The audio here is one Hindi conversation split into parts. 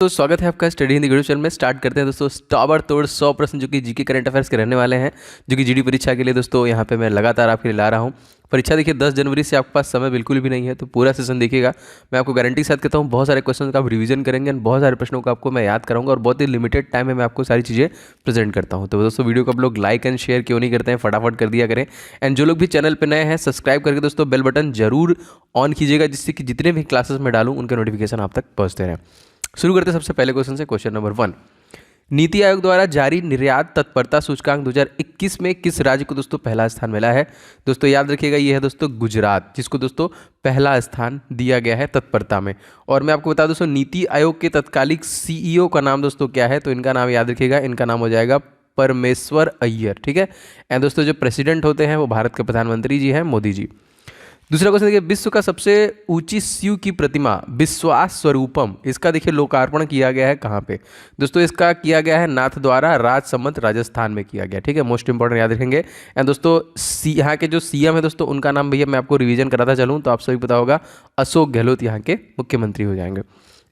दोस्तों, स्वागत है आपका स्टडी हिंदी वीडियो चैनल में। स्टार्ट करते हैं दोस्तों ताबड़तोड़ 100 प्रश्न जो कि जीके करंट अफेयर्स के रहने वाले हैं, जो कि जीडी परीक्षा के लिए दोस्तों यहाँ पे मैं लगातार आपके लिए ला रहा हूँ। परीक्षा देखिए 10 जनवरी से आपके पास समय बिल्कुल भी नहीं है, तो पूरा सेशन देखिएगा। मैं आपको गारंटी के साथ कहता हूँ बहुत सारे क्वेश्चन का आप रिवीजन करेंगे और बहुत सारे प्रश्नों को आपको मैं याद कराऊंगा और बहुत ही लिमिटेड टाइम में मैं आपको सारी चीज़ें प्रेजेंट करता हूँ। तो दोस्तों वीडियो को आप लोग लाइक एंड शेयर क्यों नहीं करते हैं, फटाफट कर दिया करें। एंड जो लोग भी चैनल पर नए हैं सब्सक्राइब करके दोस्तों बेल बटन जरूर ऑन कीजिएगा, जिससे कि जितने भी क्लासेस में डालूँ उनके नोटिफिकेशन आप तक पहुँचते रहें। शुरू करते हैं सबसे पहले क्वेश्चन से। क्वेश्चन नंबर 1, नीति आयोग द्वारा जारी निर्यात तत्परता सूचकांक 2021 में किस राज्य को दोस्तों पहला स्थान मिला है? दोस्तों याद रखिएगा, ये है दोस्तों गुजरात, जिसको दोस्तों पहला स्थान दिया गया है तत्परता में। और मैं आपको बता दूं दोस्तों, नीति आयोग के तत्कालिक सीईओ का नाम दोस्तों क्या है? तो इनका नाम याद रखिएगा, इनका नाम हो जाएगा परमेश्वर अय्यर। ठीक है। एंड दोस्तों जो प्रेसिडेंट होते हैं वो भारत के प्रधानमंत्री जी हैं, मोदी जी। दूसरा क्वेश्चन देखिए, विश्व का सबसे ऊंची शिव की प्रतिमा विश्वास स्वरूपम, इसका देखिए लोकार्पण किया गया है कहाँ पे? दोस्तों इसका किया गया है नाथद्वारा, राजसमंद, राजस्थान में किया गया। ठीक है, मोस्ट इंपॉर्टेंट याद रखेंगे। एंड दोस्तों यहाँ के जो सीएम है दोस्तों उनका नाम भैया मैं आपको रिवीजन कराता चलूँ तो आप सभी पता होगा, अशोक गहलोत यहाँ के मुख्यमंत्री हो जाएंगे।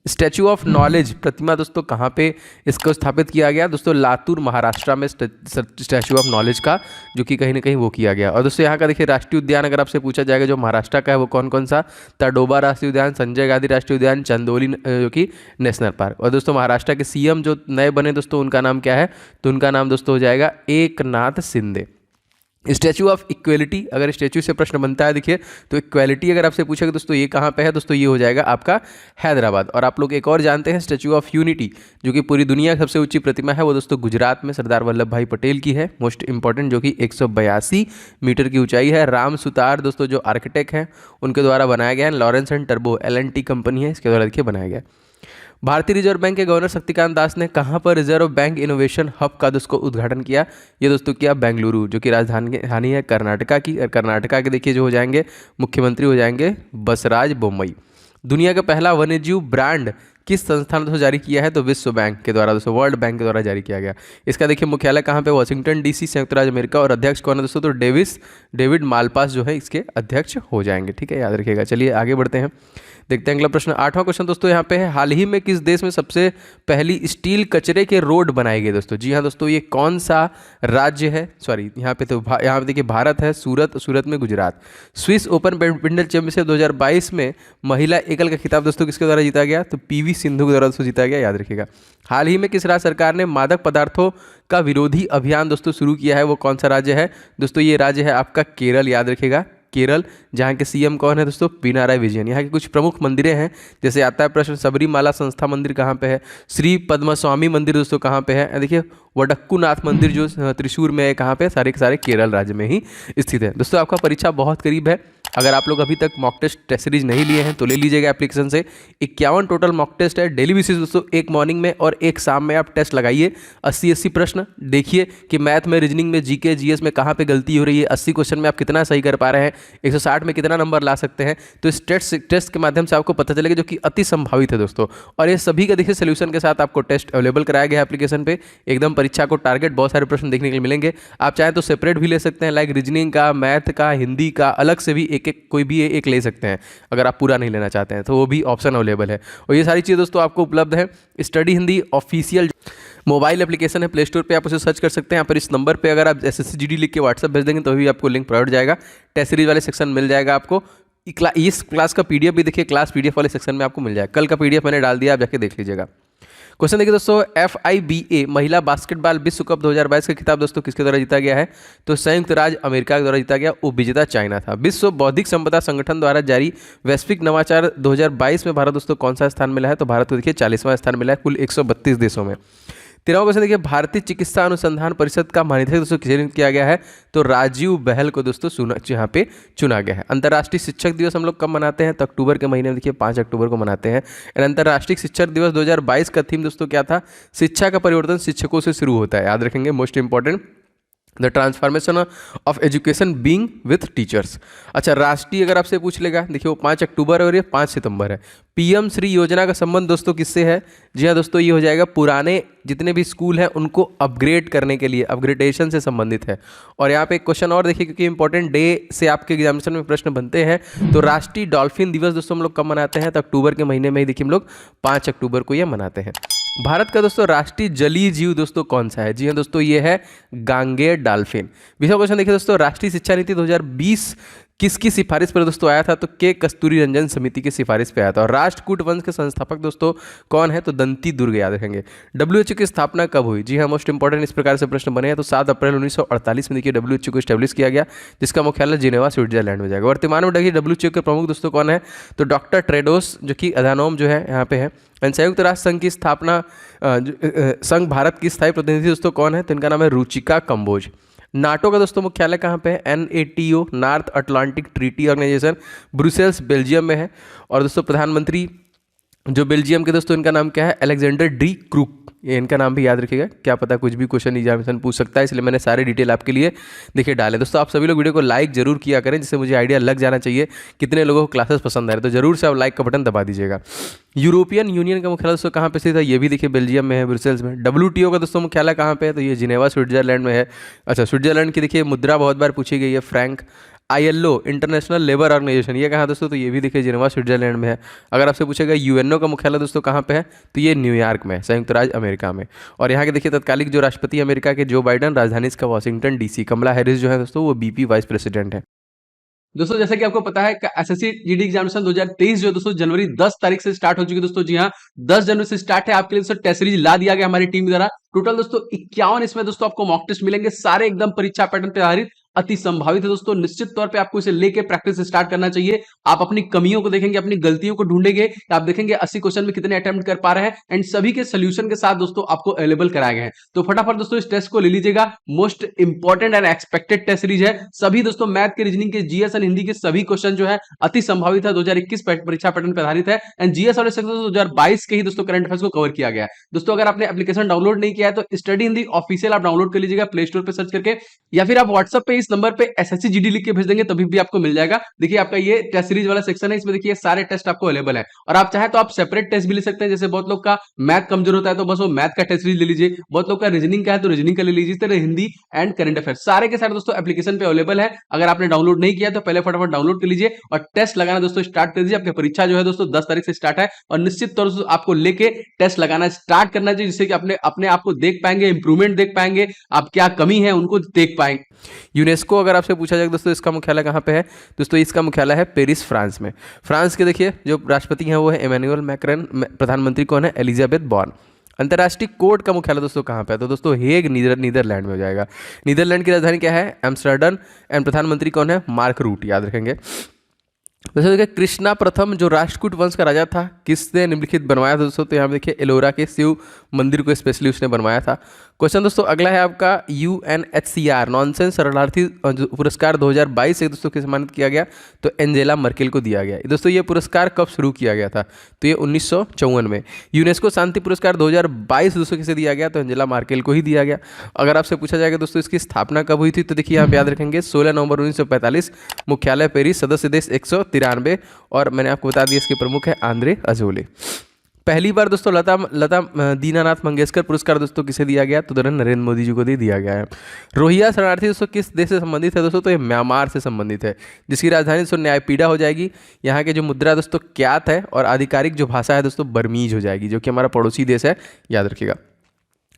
स्टैचू ऑफ नॉलेज प्रतिमा दोस्तों कहाँ पे इसको स्थापित किया गया? दोस्तों लातूर महाराष्ट्र में स्टैचू ऑफ नॉलेज का जो कि कहीं ना कहीं वो किया गया। और दोस्तों यहाँ का देखिए राष्ट्रीय उद्यान अगर आपसे पूछा जाएगा जो महाराष्ट्र का है वो कौन कौन सा? तडोबा राष्ट्रीय उद्यान, संजय गांधी राष्ट्रीय उद्यान, चंदोली जो कि नेशनल पार्क। और दोस्तों महाराष्ट्र के सीएम जो नए बने दोस्तों उनका नाम क्या है? तो उनका नाम दोस्तों हो जाएगा Eknath Shinde. Statue of equality, अगर स्टैचू से प्रश्न बनता है देखिए, तो इक्वेलिटी अगर आपसे पूछेगा दोस्तों ये कहाँ पे है? दोस्तों ये हो जाएगा आपका हैदराबाद। और आप लोग एक और जानते हैं स्टैचू ऑफ यूनिटी जो कि पूरी दुनिया की सबसे ऊंची प्रतिमा है, वो दोस्तों गुजरात में सरदार वल्लभ भाई पटेल की है, मोस्ट इंपॉर्टेंट, जो कि 182 मीटर की ऊंचाई है। राम सुतार दोस्तों जो आर्किटेक्ट हैं उनके द्वारा बनाया गया है। Lawrence and turbo LNT company है, इसके द्वारा देखिए बनाया गया। भारतीय रिजर्व बैंक के गवर्नर शक्तिकांत दास ने कहां पर रिजर्व बैंक इनोवेशन हब का दोस्तों उद्घाटन किया? ये दोस्तों किया बेंगलुरु, जो कि राजधानी है कर्नाटका की। और कर्नाटका के देखिए जो हो जाएंगे मुख्यमंत्री हो जाएंगे बसराज बोम्मई। दुनिया का पहला वन्यजीव ब्रांड किस संस्थान ने दोस्तों जारी किया है? तो विश्व बैंक के द्वारा, दोस्तों वर्ल्ड बैंक के द्वारा जारी किया गया। इसका देखिए मुख्यालय कहाँ पे? वाशिंगटन DC, संयुक्त राज्य अमेरिका। और अध्यक्ष कौन है दोस्तों? तो डेविड मालपास जो है इसके अध्यक्ष हो जाएंगे। ठीक है, याद रखिएगा। चलिए आगे बढ़ते हैं, देखते हैं अगला प्रश्न। 8वां क्वेश्चन दोस्तों यहाँ पे है, हाल ही में किस देश में सबसे पहली स्टील कचरे के रोड बनाए गए? दोस्तों जी हाँ दोस्तों, ये कौन सा राज्य है? सॉरी यहाँ पे तो यहाँ पे देखिए भारत है, सूरत में Gujarat. Swiss open badminton championship 2022 में महिला एकल का खिताब दोस्तों किसके द्वारा जीता गया? तो PV सिंधु के द्वारा दोस्तों जीता गया, याद रखिएगा। हाल ही में किस राज्य सरकार ने मादक पदार्थों का विरोधी अभियान दोस्तों शुरू किया है? वो कौन सा राज्य है? दोस्तों ये राज्य है आपका केरल, याद रखिएगा केरल, जहाँ के CM कौन है दोस्तों? पिनाराई विजयन। यहाँ के कुछ प्रमुख मंदिरें हैं, जैसे आता है प्रश्न सबरीमाला संस्था मंदिर कहाँ पे है? श्री पद्मस्वामी मंदिर दोस्तों कहाँ पे है? देखिए वडक्कूनाथ मंदिर जो त्रिशूर में है, कहाँ पे? सारे के सारे केरल राज्य में ही स्थित है। दोस्तों आपका परीक्षा बहुत करीब है, अगर आप लोग अभी तक मॉक टेस्ट सीरीज नहीं लिए हैं तो ले लीजिएगा एप्लीकेशन से। 51 टोटल मॉक टेस्ट है डेली बेसिस दोस्तों, एक मॉर्निंग में और एक शाम में आप टेस्ट लगाइए। 80 प्रश्न देखिए कि मैथ में, रीजनिंग में, GK GS में कहाँ पे गलती हो रही है, 80 क्वेश्चन में आप कितना सही कर पा रहे हैं, 160 में कितना नंबर ला सकते हैं। तो इस टेस्ट के माध्यम से आपको पता चलेगा, जो कि अति संभावित है दोस्तों। और ये सभी का देखिए सोल्यूशन के साथ आपको टेस्ट अवेलेबल कराया गया है एप्लीकेशन पे। एकदम परीक्षा को टारगेट, बहुत सारे प्रश्न देखने के लिए मिलेंगे। आप चाहें तो सेपरेट भी ले सकते हैं, लाइक रीजनिंग का, मैथ का, हिंदी का, अलग से भी एक कोई भी एक ले सकते हैं अगर आप पूरा नहीं लेना चाहते हैं, तो वो भी ऑप्शन अवेलेबल है। और ये सारी चीज़ दोस्तों आपको उपलब्ध है study Hindi official mobile application है, प्ले स्टोर पे आप उसे सर्च कर सकते हैं। यहाँ पर इस नंबर पे अगर आप SSCGD लिख के व्हाट्सएप भेज देंगे तो भी आपको लिंक प्रोवाइड जाएगा, टेस्ट सीरीज वाले सेक्शन मिल जाएगा आपको। इस क्लास का PDF भी देखिए क्लास PDF वाले सेक्शन में आपको मिल जाएगा। कल का PDF मैंने डाल दिया, आप जाके देख लीजिएगा। क्वेश्चन देखिए दोस्तों, FIBA महिला बास्केटबॉल विश्व कप 2022 का खिताब दोस्तों किसके द्वारा जीता गया है? तो संयुक्त राज्य अमेरिका के द्वारा जीता गया, उपविजेता चाइना था। विश्व बौद्धिक संपदा संगठन द्वारा जारी वैश्विक नवाचार 2022 में भारत दोस्तों कौन सा स्थान मिला है? तो भारत को देखिए 40वां स्थान मिला है कुल 132 देशों में। 13वां क्वेश्चन देखिए, भारतीय चिकित्सा अनुसंधान परिषद का महानिदेशक दोस्तों किसे नियुक्त किया गया है? तो राजीव बहल को दोस्तों यहाँ पे चुना गया है। अंतर्राष्ट्रीय शिक्षक दिवस हम लोग कब मनाते हैं? तो अक्टूबर के महीने में देखिए 5 अक्टूबर को मनाते हैं। अंतर्राष्ट्रीय शिक्षक दिवस 2022 का थीम दोस्तों क्या था? शिक्षा का परिवर्तन शिक्षकों से शुरू होता है, याद रखेंगे, most important. The transformation of education being with teachers. अच्छा, राष्ट्रीय अगर आपसे पूछ लेगा, देखिए वो 5 अक्टूबर और ये 5 सितंबर है। पीएम श्री योजना का संबंध दोस्तों किससे है? जी हाँ दोस्तों, ये हो जाएगा पुराने जितने भी स्कूल हैं उनको अपग्रेड करने के लिए, अपग्रेडेशन से संबंधित है। और यहाँ पे एक क्वेश्चन और देखिए, क्योंकि इंपॉर्टेंट डे से आपके एग्जामिनेशन में प्रश्न बनते हैं, तो राष्ट्रीय डॉल्फिन दिवस दोस्तों हम लोग कब मनाते हैं? तो अक्टूबर के महीने में ही देखिए हम लोग 5 अक्टूबर को ये मनाते हैं। भारत का दोस्तों राष्ट्रीय जलीय जीव दोस्तों कौन सा है? जी हाँ दोस्तों, ये है गांगेय डॉल्फिन। 20वां क्वेश्चन देखिए दोस्तों, राष्ट्रीय शिक्षा नीति 2020 किसकी सिफारिश पर दोस्तों आया था? तो के कस्तूरी रंजन समिति की सिफारिश पे आया था। और राष्ट्रकूट वंश के संस्थापक दोस्तों कौन है? तो दंती दुर्ग, याद रखेंगे। डब्ल्यूएचओ की स्थापना कब हुई? जी हाँ, मोस्ट इंपॉर्टेंट इस प्रकार से प्रश्न बने हैं। तो 7 अप्रैल 1948 में देखिए डब्ल्यूएचओ को स्टैब्लिश किया गया, जिसका मुख्यालय जिनेवा स्विट्जरलैंड में जाएगा। वर्तमान में देखिए डब्ल्यूएचओ के प्रमुख दोस्तों कौन है? तो डॉक्टर टेड्रोस, जो कि अधानोम जो है यहाँ पे है। संयुक्त राष्ट्र संघ की स्थापना संघ भारत की स्थायी प्रतिनिधि दोस्तों कौन है? तो इनका नाम है रुचिका कंबोज। नाटो का दोस्तों मुख्यालय कहाँ पे है? NATO, North Atlantic Treaty Organisation, Brussels Belgium में है। और दोस्तों प्रधानमंत्री जो बेल्जियम के दोस्तों, इनका नाम क्या है? अलेक्जेंडर डी क्रूक, ये इनका नाम भी याद रखिएगा, क्या पता कुछ भी क्वेश्चन एग्जामिनेशन पूछ सकता है, इसलिए मैंने सारे डिटेल आपके लिए देखिए डाले। दोस्तों आप सभी लोग वीडियो को लाइक जरूर किया करें, जिससे मुझे आइडिया लग जाना चाहिए कितने लोगों को क्लासेस पसंद आ रहे हैं। तो जरूर से आप लाइक का बटन दबा दीजिएगा। यूरोपियन यूनियन का मुख्यालय दोस्तों कहाँ पे स्थित है? ये भी देखिए बेल्जियम में है, ब्रुसेल्स में। WTO का दोस्तों मुख्यालय कहाँ पे है? तो ये जिनेवा स्विट्जरलैंड में है। अच्छा, स्विट्जरलैंड की देखिए मुद्रा बहुत बार पूछी गई है, franc. ILO, International Labour Organisation, ये कहाँ दोस्तों? तो ये भी देखिए जिनेवा स्विट्जरलैंड में है। अगर आपसे पूछेगा UNO का मुख्यालय दोस्तों कहाँ पे है? तो ये न्यूयॉर्क में है, संयुक्त राज्य अमेरिका में। और यहाँ के देखिए तत्कालिक जो राष्ट्रपति अमेरिका के जो बाइडन, राजधानी इसका वाशिंगटन DC। कमला हैरिस जो है दोस्तों वो BP वाइस प्रेसिडेंट है। दोस्तों जैसा कि आपको पता है एसएससी जीडी एग्जामिनेशन 2023 जो है दोस्तों जनवरी 10 तारीख से स्टार्ट हो चुकी है दोस्तों। जी हाँ, 10 जनवरी से स्टार्ट है। आपके लिए दोस्तों टेस्ट सीरीज ला दिया गया हमारी टीम द्वारा। टोटल दोस्तों 51 इसमें दोस्तों आपको मॉक टेस्ट मिलेंगे, सारे एकदम परीक्षा पैटर्न पे आधारित, अति संभावित है दोस्तों। निश्चित तौर पे आपको इसे लेके प्रैक्टिस स्टार्ट करना चाहिए। आप अपनी कमियों को देखेंगे, अपनी गलतियों को ढूंढेंगे। आप देखेंगे 80 क्वेश्चन में कितने अटेम्प्ट कर पा रहे हैं, एंड सभी के सोल्यूशन के साथ दोस्तों आपको अवेलेबल कराए गए हैं। तो फटाफट दोस्तों इस टेस्ट को ले लीजिएगा। Most important and expected test series है। सभी दोस्तों मैथ के, रीजनिंग के, जीएस एंड हिंदी के सभी क्वेश्चन जो है अति संभावित है, 2021 परीक्षा पैटर्न पर आधारित है। एंड जीएस और 2022 के ही दोस्तों करंट अफेयर्स को कवर किया गया है। दोस्तों अगर आपने एप्लीकेशन डाउनलोड नहीं किया है तो स्टडी हिंदी ऑफिशियल आप डाउनलोड कर लीजिएगा प्ले स्टोर पे सर्च करके, या फिर आप व्हाट्सएप पे इस नंबर पे एसएससी जीडी लिख के भेज देंगे, तभी भी आपको मिल जाएगा। देखिए आपका ये टेस्ट सीरीज वाला सेक्शन है, इसमें देखिए सारे टेस्ट आपको अवेलेबल है। और आप चाहे तो आप सेपरेट टेस्ट भी ले सकते हैं। जैसे बहुत लोग का मैथ कमजोर होता है तो बस वो मैथ का टेस्ट सीरीज ले लीजिए, बहुत लोग का रीजनिंग का है तो रीजनिंग का ले लीजिए। तरह हिंदी एंड करंट अफेयर सारे के सारे दोस्तों एप्लीकेशन पे अवेलेबल है। अगर आपने डाउनलोड नहीं किया तो पहले फटाफट डाउनलोड कर लीजिए और टेस्ट लगाना दोस्तों स्टार्ट कर दीजिए। आपकी परीक्षा जो है दोस्तों 10 तारीख से स्टार्ट है, और निश्चित तौर से आपको लेके टेस्ट लगाना स्टार्ट करना चाहिए, जिससे कि अपने आप को देख पाएंगे, इंप्रूवमेंट देख पाएंगे, आप क्या कमी है उनको देख पाएंगे। यूनेस्को अगर आपसे पूछा जाए दोस्तों इसका मुख्यालय कहाँ पे है? दोस्तों इसका मुख्यालय है पेरिस, फ्रांस में। फ्रांस के देखिए जो राष्ट्रपति हैं वो है इमैनुअल मैक्रन, प्रधानमंत्री कौन है? Elizabeth born. अंतर्राष्ट्रीय कोर्ट का मुख्यालय दोस्तों कहाँ पे है? तो दोस्तों हेग, नीदरलैंड में हो जाएगा। नीदरलैंड की राजधानी क्या है? एम्स्टर्डम। एंड प्रधानमंत्री कौन है? मार्क रूट, याद रखेंगे। वैसे देखिए कृष्णा प्रथम जो राष्ट्रकूट वंश का राजा था, किसने निम्नलिखित बनवाया था दोस्तों? तो यहाँ पे देखिए एलोरा के शिव मंदिर को स्पेशली उसने बनवाया था। क्वेश्चन दोस्तों अगला है आपका, UNHCR नॉनसेंस शरणार्थी पुरस्कार 2022 से दोस्तों किसे सम्मानित किया गया? तो एंजेला मर्केल को दिया गया। दोस्तों ये पुरस्कार कब शुरू किया गया था? तो ये 1954 में। यूनेस्को शांति पुरस्कार 2022 दोस्तों किसे दिया गया? तो एंजेला मर्केल को ही दिया गया। अगर आपसे पूछा जाएगा दोस्तों इसकी स्थापना कब हुई थी, तो देखिए यहाँ पे याद रखेंगे 16 नवंबर 1945, मुख्यालय पेरिस, सदस्य देश 193, और मैंने आपको बता दिया इसके प्रमुख है आंद्रे अजोले। पहली बार दोस्तों लता दीनानाथ मंगेशकर पुरस्कार दोस्तों किसे दिया गया? तो नरेंद्र मोदी जी को दिया गया है। रोहिंग्या शरणार्थी दोस्तों किस देश से संबंधित है दोस्तों? तो ये म्यांमार से संबंधित है, जिसकी राजधानी दोस्तों न्यायपीड़ा हो जाएगी। यहाँ के जो मुद्रा दोस्तों क्यात है, और आधिकारिक जो भाषा है दोस्तों बर्मीज हो जाएगी, जो कि हमारा पड़ोसी देश है, याद रखिएगा।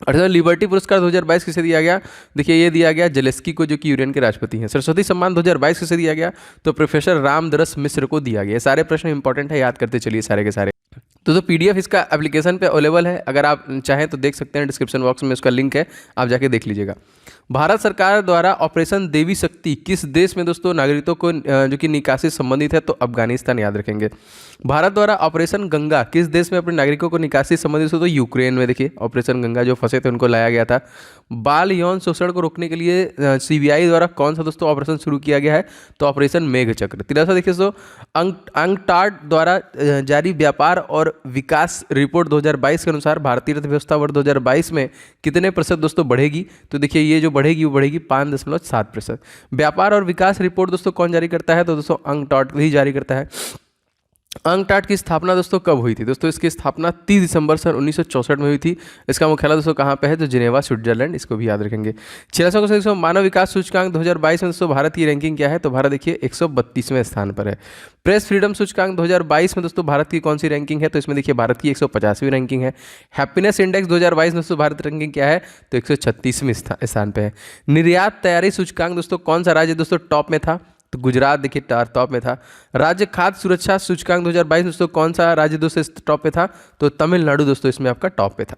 और लिबर्टी पुरस्कार 2022 किसे दिया गया? देखिए ये दिया गया जेलेस्की को, जो कि यूक्रेन के राष्ट्रपति हैं। सरस्वती सम्मान 2022 किसे दिया गया? तो प्रोफेसर रामदरस मिश्र को दिया गया। सारे प्रश्न इंपॉर्टेंट है, याद करते चलिए सारे के सारे। तो PDF इसका एप्लीकेशन पे अवेलेबल है, अगर आप चाहें तो देख सकते हैं, डिस्क्रिप्शन बॉक्स में उसका लिंक है, आप जाके देख लीजिएगा। भारत सरकार द्वारा ऑपरेशन देवी शक्ति किस देश में दोस्तों नागरिकों को जो कि निकासी संबंधित है? तो अफगानिस्तान, याद रखेंगे। भारत द्वारा ऑपरेशन गंगा किस देश में अपने नागरिकों को निकासी संबंधित हो? तो यूक्रेन में। देखिए ऑपरेशन गंगा जो फंसे थे उनको लाया गया था। बाल यौन शोषण को रोकने के लिए CBI द्वारा कौन सा दोस्तों ऑपरेशन शुरू किया गया है? तो ऑपरेशन मेघ चक्र। 13 देखिए दोस्तों अंकटाड द्वारा जारी व्यापार और विकास रिपोर्ट 2022 के अनुसार भारतीय अर्थव्यवस्था वर्ष 2022 में कितने प्रतिशत दोस्तों बढ़ेगी? तो देखिए ये जो बढ़ेगी वो बढ़ेगी 5.7%। व्यापार और विकास रिपोर्ट दोस्तों कौन जारी करता है? तो दोस्तों अंकटॉट ही जारी करता है। अंकटाट की स्थापना दोस्तों कब हुई थी? दोस्तों इसकी स्थापना 30 दिसंबर सन 1964 में हुई थी। इसका मुख्यालय दोस्तों कहाँ पे है? तो जिनेवा, स्विट्जरलैंड। इसको भी याद रखेंगे। 600 क्वेश्चन। मानव विकास सूचकांक 2022 में दोस्तों भारत की रैंकिंग क्या है? तो भारत देखिए 132वें स्थान पर है। प्रेस फ्रीडम सूचकांक 2022 में दोस्तों भारत की कौन सी रैंकिंग है? तो इसमें देखिए भारत की 150वीं रैंकिंग है। हैप्पीनेस इंडेक्स 2022 में दोस्तों भारत रैंकिंग क्या है? तो 136वें स्थान पे है। निर्यात तैयारी सूचकांक दोस्तों कौन सा राज्य दोस्तों टॉप में था? तो गुजरात देखिए टॉप में था। राज्य खाद्य सुरक्षा सूचकांक 2022 दोस्तों कौन सा राज्य दोस्तों टॉप पे था? तो तमिलनाडु दोस्तों इसमें आपका टॉप पे था।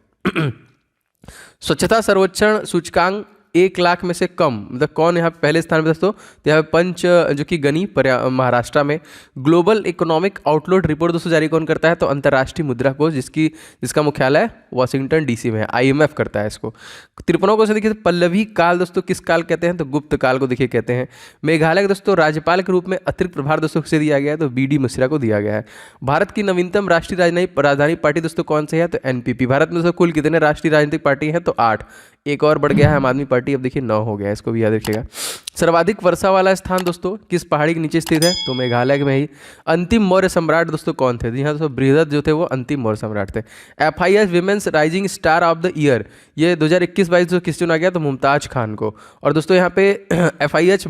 स्वच्छता सर्वेक्षण सूचकांक 1 लाख में से कम, मतलब कौन यहाँ पे पहले स्थान पे दोस्तों? तो यहाँ पे पंच जो कि गनी महाराष्ट्र में। ग्लोबल इकोनॉमिक आउटलुक रिपोर्ट दोस्तों जारी कौन करता है? तो अंतर्राष्ट्रीय मुद्रा कोष, जिसका मुख्यालय वाशिंगटन डीसी में है। IMF करता है इसको। 53 को देखिए पल्लवी काल दोस्तों किस काल कहते हैं? तो गुप्त काल को देखिए कहते हैं। मेघालय के दोस्तों राज्यपाल के रूप में अतिरिक्त प्रभार दोस्तों किसे दिया गया है? तो BD मिश्रा को दिया गया है। भारत की नवीनतम राष्ट्रीय राजधानी पार्टी दोस्तों कौन सी है? तो NPP। भारत में दोस्तों कुल कितने राष्ट्रीय राजनीतिक पार्टी हैं? तो 8। एक और बढ़ गया है आम आदमी पार्टी, अब देखिए 9 हो गया है। इसको भी याद रखिएगा। सर्वाधिक वर्षा वाला स्थान दोस्तों किस पहाड़ी के नीचे स्थित है? तो मेघालय में ही। अंतिम मौर्य सम्राट दोस्तों कौन थे? जी हाँ दोस्तों, बृहद जो थे वो अंतिम मौर्य सम्राट थे। FIS women's rising star of the year, ये 2021-22 किस चुना गया? तो मुमताज खान को। और दोस्तों यहाँ पे FIH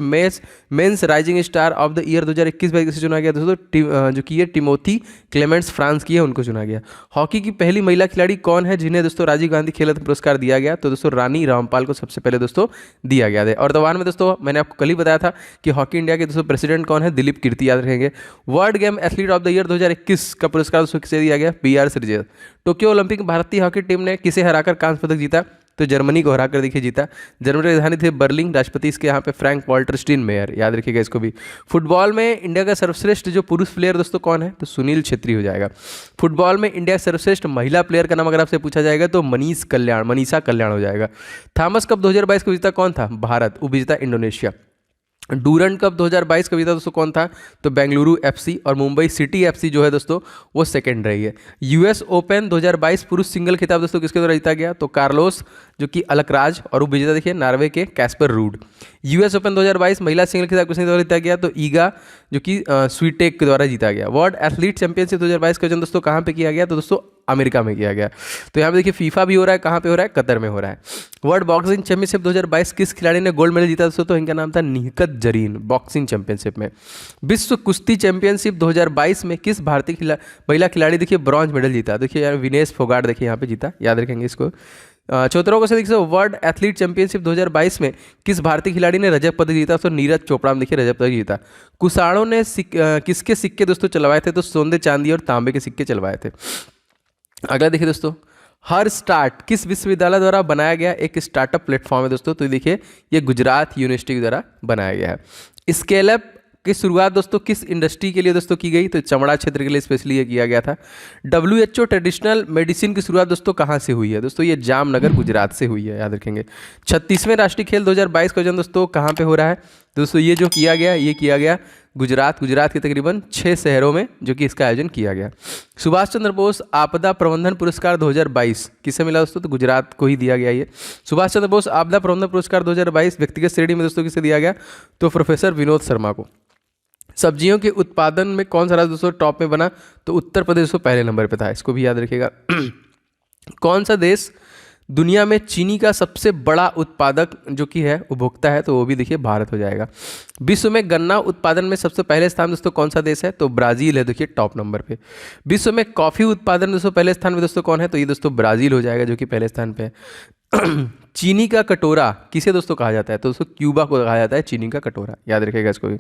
men's rising star of the year 2021-22 किसे चुना गया दोस्तों? जो कि ये टिमोथी क्लेमेंट्स फ्रांस की है, उनको चुना गया। हॉकी की पहली महिला खिलाड़ी कौन है जिन्हें दोस्तों राजीव गांधी खेल रत्न पुरस्कार दिया गया? तो दोस्तों रानी रामपाल को सबसे पहले दोस्तों दिया गया है। और दवान में दोस्तों मैंने आपको कल ही बताया था कि हॉकी इंडिया के दोस्तों प्रेसिडेंट कौन है? दिलीप कीर्ति, याद रखेंगे। World game athlete of the year 2021 का पुरस्कार दोस्तों किसे दिया गया? PR श्रीजेश। टोक्यो ओलंपिक भारतीय हॉकी टीम ने किसे हराकर कांस्य पदक जीता? तो जर्मनी को हराकर देखिए जीता। जर्मनी की राजधानी थी बर्लिन। राष्ट्रपति इसके यहाँ पे फ्रैंक वॉल्टर स्टीनमेयर, याद रखिएगा इसको भी। फुटबॉल में इंडिया का सर्वश्रेष्ठ जो पुरुष प्लेयर दोस्तों कौन है? तो सुनील छेत्री हो जाएगा। फुटबॉल में इंडिया का सर्वश्रेष्ठ महिला प्लेयर का नाम अगर आपसे पूछा जाएगा तो मनीषा कल्याण हो जाएगा। थॉमस कप 2022 का विजेता कौन था? भारत। उपविजेता इंडोनेशिया। डूरंड कप 2022 का विजेता दोस्तों कौन था? तो बेंगलुरु FC। और मुंबई सिटी FC जो है दोस्तों वो सेकंड रही है। US ओपन 2022 पुरुष सिंगल खिताब दोस्तों किसके द्वारा जीता गया? तो कार्लोस जो कि अलकराज। और उपविजेता देखिए नॉर्वे के कैस्पर रूड। US ओपन 2022 महिला सिंगल खिताब किसके द्वारा जीता गया? तो ईगा जो कि स्वीटेक के द्वारा जीता गया। वर्ल्ड एथलीट चैंपियनशिप 2022 का आयोजन दोस्तों कहाँ पे किया गया? तो दोस्तों अमेरिका में किया गया। तो यहाँ पे देखिए फीफा भी हो रहा है, कहाँ पे हो रहा है? कतर में हो रहा है। वर्ल्ड बॉक्सिंग चैंपियनशिप 2022 किस खिलाड़ी ने गोल्ड मेडल जीता दोस्तों? तो इनका नाम था निहकत जरीन, बॉक्सिंग चैंपियनशिप में। विश्व कुश्ती चैंपियनशिप 2022 में किस भारतीय महिला खिलाड़ी देखिए ब्रॉन्ज मेडल जीता? देखिए यार विनेश फोगाट देखिए यहाँ पे जीता, याद रखेंगे इसको। 14 को से देखिए वर्ल्ड एथलीट चैंपियनशिप 2022 में किस भारतीय खिलाड़ी ने रजत पदक जीता? तो नीरज चोपड़ा में देखिए रजत पदक जीता। कुषाणों ने किसके सिक्के दोस्तों चलवाए थे? तो सोने चांदी और तांबे के सिक्के चलवाए थे। अगला देखिए दोस्तों, हर स्टार्ट किस विश्वविद्यालय द्वारा बनाया गया एक स्टार्टअप प्लेटफॉर्म है दोस्तों? तो देखिए ये गुजरात यूनिवर्सिटी के द्वारा बनाया गया है। स्केलअप की शुरुआत दोस्तों किस इंडस्ट्री के लिए दोस्तों की गई? तो चमड़ा क्षेत्र के लिए स्पेशली ये किया गया था। WHO ट्रेडिशनल मेडिसिन की शुरुआत दोस्तों कहाँ से हुई है? दोस्तों ये जामनगर गुजरात से हुई है, याद रखेंगे। 36वें राष्ट्रीय खेल 2022 का आयोजन दोस्तों कहाँ पे हो रहा है? दोस्तों ये जो किया गया ये किया गया गुजरात के तकरीबन 6 शहरों में जो कि इसका आयोजन किया गया। सुभाष चंद्र बोस आपदा प्रबंधन पुरस्कार 2022 किसे मिला दोस्तों? तो गुजरात को ही दिया गया ये। सुभाष चंद्र बोस आपदा प्रबंधन पुरस्कार 2022 व्यक्तिगत श्रेणी में दोस्तों किसे दिया गया? तो प्रोफेसर विनोद शर्मा को। सब्जियों के उत्पादन में कौन सा राज्य दोस्तों टॉप में बना? तो उत्तर प्रदेश दोस्तों पहले नंबर पे था, इसको भी याद रखिएगा। कौन सा देश दुनिया में चीनी का सबसे बड़ा उत्पादक जो कि है उपभोक्ता है? तो वो भी देखिए भारत हो जाएगा। विश्व में गन्ना उत्पादन में सबसे पहले स्थान दोस्तों कौन सा देश है? तो ब्राजील है, देखिए टॉप नंबर पे। विश्व में कॉफी उत्पादन दोस्तों पहले स्थान में दोस्तों कौन है? तो ये दोस्तों ब्राजील हो जाएगा जो कि पहले स्थान पे है। चीनी का कटोरा किसे दोस्तों कहा जाता है? तो दोस्तों क्यूबा को कहा जाता है चीनी का कटोरा, याद रखिएगा इसको भी।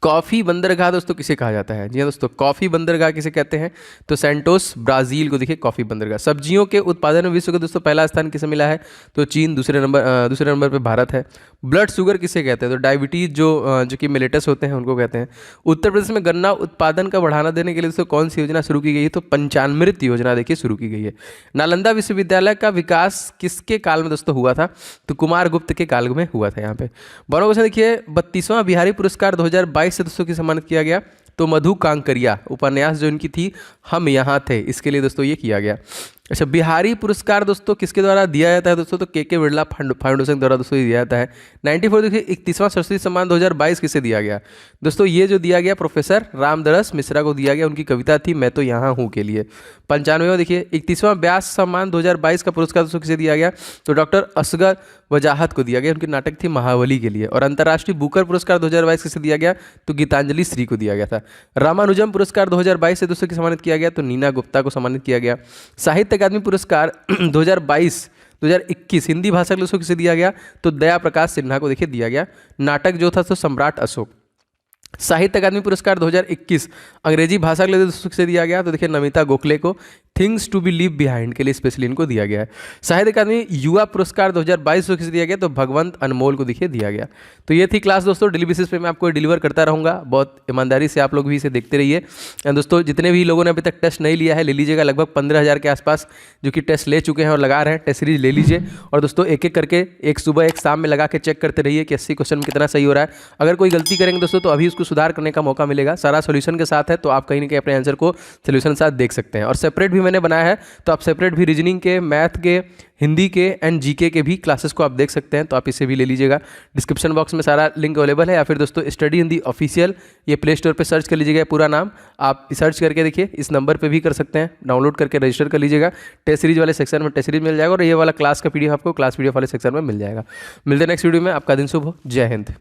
कॉफ़ी बंदरगाह दोस्तों किसे कहा जाता है? जी हाँ दोस्तों, कॉफ़ी बंदरगाह किसे कहते हैं? तो सेंटोस ब्राज़ील को देखिए कॉफ़ी बंदरगाह। सब्जियों के उत्पादन में विश्व का दोस्तों पहला स्थान किसे मिला है? तो चीन। दूसरे नंबर पे भारत है। ब्लड शुगर किसे कहते हैं? तो डायबिटीज़ जो कि मिलेटस होते हैं उनको कहते हैं। उत्तर प्रदेश में गन्ना उत्पादन का बढ़ावा देने के लिए दोस्तों कौन सी योजना शुरू की गई है? तो पंचामृत योजना देखिए शुरू की गई है। नालंदा विश्वविद्यालय का विकास किसके काल में दोस्तों हुआ था? तो कुमारगुप्त के काल में हुआ था। यहाँ पे बनो क्वेश्चन देखिए, 32वां बिहारी पुरस्कार 2022 से दोस्तों की सम्मानित किया गया। तो मधु कांकरिया उपन्यास जो इनकी थी हम यहाँ थे, इसके लिए दोस्तों ये किया गया। अच्छा, बिहारी पुरस्कार दोस्तों किसके द्वारा दिया जाता है दोस्तों? तो के बिरला फाउंडेशन द्वारा दोस्तों ये दिया जाता है। 94 देखिए 31वां सरस्वती सम्मान 2022 किसे दिया गया? दोस्तों ये जो दिया गया प्रोफेसर रामदरस मिश्रा को दिया गया, उनकी कविता थी मैं तो यहाँ हूँ के लिए। 95वां देखिए 31वां व्यास सम्मान 2022 का पुरस्कार दोस्तों किसे दिया गया? तो डॉक्टर असगर वजाहत को दिया गया, उनकी नाटक थी महाबली के लिए। और अंतर्राष्ट्रीय बुकर पुरस्कार 2022 किसे दिया गया? तो गीतांजलि श्री को दिया गया था। रामानुजम पुरस्कार 2022 से दोस्तों किसे सम्मानित किया गया? तो नीना गुप्ता को सम्मानित किया गया। साहित्य अकादमी पुरस्कार 2022-2021 हिंदी भाषा के दोस्तों किसे दिया गया? तो दया प्रकाश सिन्हा को देखिए दिया गया। नाटक जो था तो सम्राट अशोक। साहित्य अकादमी पुरस्कार 2021 अंग्रेजी भाषा के लिए दोस्तों किसे दिया गया? तो देखिए नमिता गोखले को things to be leave behind के लिए स्पेशली इनको दिया गया है। साहित्य अकादमी युवा पुरस्कार 2022 को किसे दिया गया? तो भगवंत अनमोल को देखिए दिया गया। तो ये थी क्लास दोस्तों, डेली बेसिस पे मैं आपको डिलीवर करता रहूँगा, बहुत ईमानदारी से आप लोग भी इसे देखते रहिए। एंड दोस्तों जितने भी लोगों ने अभी तक टेस्ट नहीं लिया है ले लीजिएगा, लगभग 15,000 के आसपास जो कि टेस्ट ले चुके हैं और लगा रहे हैं, टेस्ट सीरीज ले लीजिए। और दोस्तों एक एक करके एक सुबह एक शाम में लगा के चेक करते रहिए कि 80 क्वेश्चन में कितना सही हो रहा है। अगर कोई गलती करेंगे दोस्तों तो अभी उसको सुधार करने का मौका मिलेगा, सारा सोल्यूशन के साथ है, तो आप कहीं ना कहीं अपने आंसर को सोल्यूशन के साथ देख सकते हैं। और सेपरेट भी मैंने बनाया है, तो आप सेपरेट भी रीजनिंग के, मैथ के, हिंदी के एंड जीके के भी क्लासेस को आप देख सकते हैं, तो आप इसे भी ले लीजिएगा। डिस्क्रिप्शन बॉक्स में सारा लिंक अवेलेबल है, या फिर दोस्तों स्टडी हिंदी ऑफिशियल ये प्ले स्टोर पर सर्च कर लीजिएगा, पूरा नाम आप सर्च करके देखिए, इस नंबर पे भी कर सकते हैं, डाउनलोड करके रजिस्टर कर लीजिएगा। टेस्ट सीरीज वाले सेक्शन में टेस्ट सीरीज मिल जाएगा, और ये वाला क्लास का पीडीएफ आपको क्लास पीडीएफ वाले सेक्शन में मिल जाएगा। मिलते हैं नेक्स्ट वीडियो में, आपका दिन शुभ हो, जय हिंद।